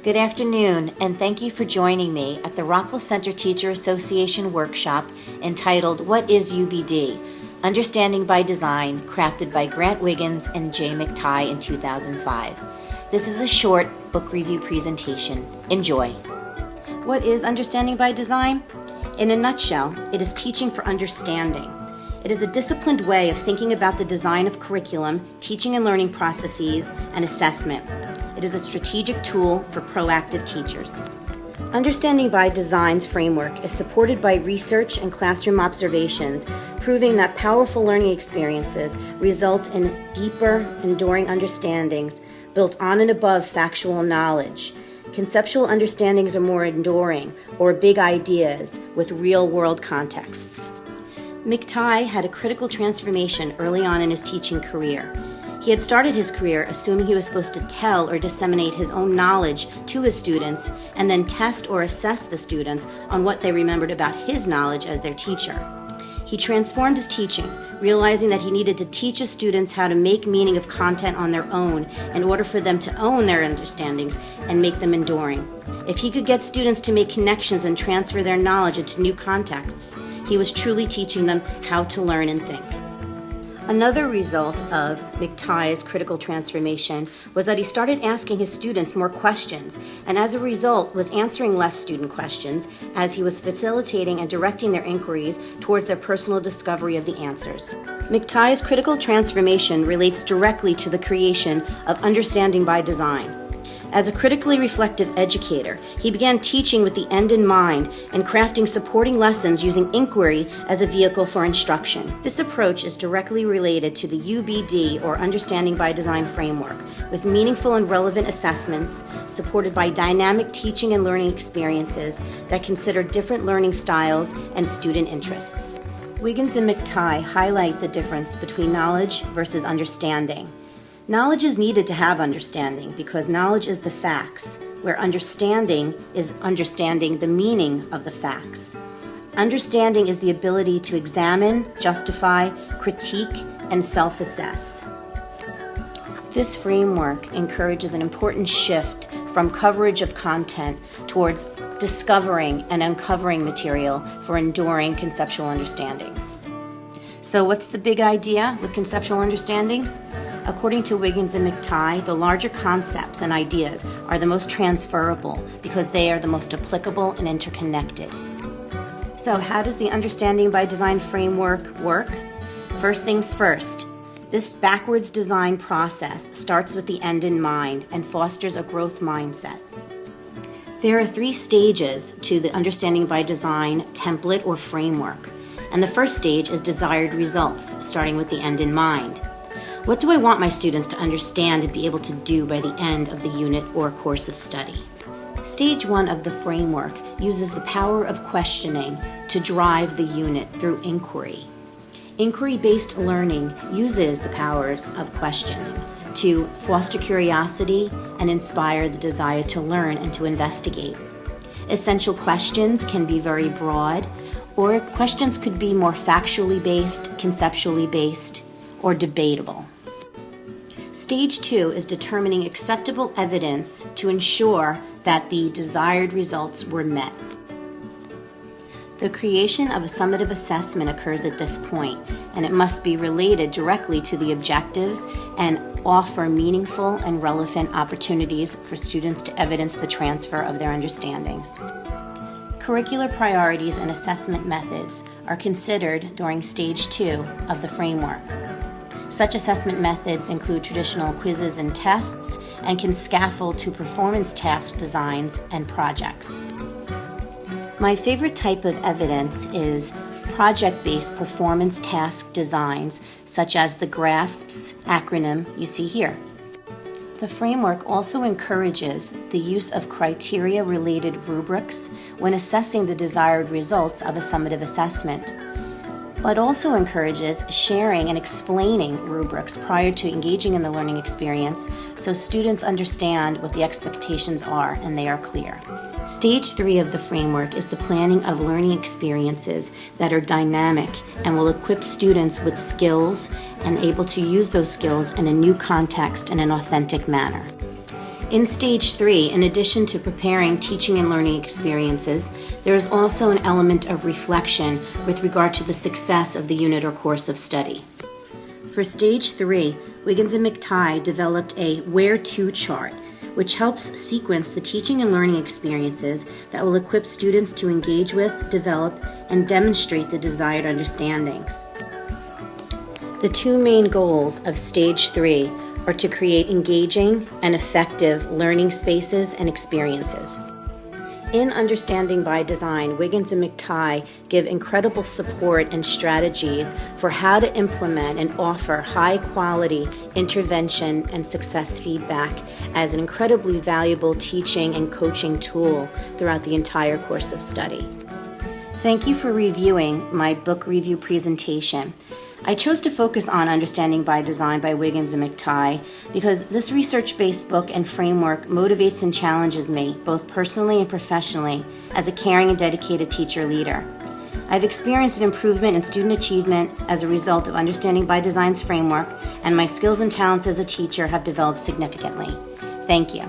Good afternoon, and thank you for joining me at the Rockville Center Teacher Association workshop entitled What is UbD? Understanding by Design, crafted by Grant Wiggins and J. McTighe in 2005. This is a short book review presentation. Enjoy. What is Understanding by Design? In a nutshell, it is teaching for understanding. It is a disciplined way of thinking about the design of curriculum, teaching and learning processes, and assessment. It is a strategic tool for proactive teachers. Understanding by Design's framework is supported by research and classroom observations, proving that powerful learning experiences result in deeper, enduring understandings built on and above factual knowledge. Conceptual understandings are more enduring, or big ideas with real-world contexts. McTighe had a critical transformation early on in his teaching career. He had started his career assuming he was supposed to tell or disseminate his own knowledge to his students and then test or assess the students on what they remembered about his knowledge as their teacher. He transformed his teaching, realizing that he needed to teach his students how to make meaning of content on their own in order for them to own their understandings and make them enduring. If he could get students to make connections and transfer their knowledge into new contexts, he was truly teaching them how to learn and think. Another result of McTighe's critical transformation was that he started asking his students more questions, and as a result was answering less student questions as he was facilitating and directing their inquiries towards their personal discovery of the answers. McTighe's critical transformation relates directly to the creation of Understanding by Design. As a critically reflective educator, he began teaching with the end in mind and crafting supporting lessons using inquiry as a vehicle for instruction. This approach is directly related to the UbD, or Understanding by Design framework, with meaningful and relevant assessments supported by dynamic teaching and learning experiences that consider different learning styles and student interests. Wiggins and McTighe highlight the difference between knowledge versus understanding. Knowledge is needed to have understanding because knowledge is the facts, where understanding is understanding the meaning of the facts. Understanding is the ability to examine, justify, critique, and self-assess. This framework encourages an important shift from coverage of content towards discovering and uncovering material for enduring conceptual understandings. So what's the big idea with conceptual understandings? According to Wiggins and McTighe, the larger concepts and ideas are the most transferable because they are the most applicable and interconnected. So how does the Understanding by Design framework work? First things first, this backwards design process starts with the end in mind and fosters a growth mindset. There are 3 stages to the Understanding by Design template or framework, and the first stage is desired results, starting with the end in mind. What do I want my students to understand and be able to do by the end of the unit or course of study? Stage 1 of the framework uses the power of questioning to drive the unit through inquiry. Inquiry-based learning uses the powers of questioning to foster curiosity and inspire the desire to learn and to investigate. Essential questions can be very broad, or questions could be more factually based, conceptually based, or debatable. Stage 2 is determining acceptable evidence to ensure that the desired results were met. The creation of a summative assessment occurs at this point, and it must be related directly to the objectives and offer meaningful and relevant opportunities for students to evidence the transfer of their understandings. Curricular priorities and assessment methods are considered during Stage 2 of the framework. Such assessment methods include traditional quizzes and tests and can scaffold to performance task designs and projects. My favorite type of evidence is project-based performance task designs, such as the GRASPS acronym you see here. The framework also encourages the use of criteria-related rubrics when assessing the desired results of a summative assessment, but also encourages sharing and explaining rubrics prior to engaging in the learning experience so students understand what the expectations are and they are clear. Stage 3 of the framework is the planning of learning experiences that are dynamic and will equip students with skills and able to use those skills in a new context in an authentic manner. In Stage 3, in addition to preparing teaching and learning experiences, there is also an element of reflection with regard to the success of the unit or course of study. For Stage 3, Wiggins and McTighe developed a Where-To chart, which helps sequence the teaching and learning experiences that will equip students to engage with, develop, and demonstrate the desired understandings. The two main goals of Stage 3 are to create engaging and effective learning spaces and experiences. In Understanding by Design, Wiggins and McTighe give incredible support and strategies for how to implement and offer high-quality intervention and success feedback as an incredibly valuable teaching and coaching tool throughout the entire course of study. Thank you for reviewing my book review presentation. I chose to focus on Understanding by Design by Wiggins and McTighe because this research-based book and framework motivates and challenges me, both personally and professionally, as a caring and dedicated teacher leader. I've experienced an improvement in student achievement as a result of Understanding by Design's framework, and my skills and talents as a teacher have developed significantly. Thank you.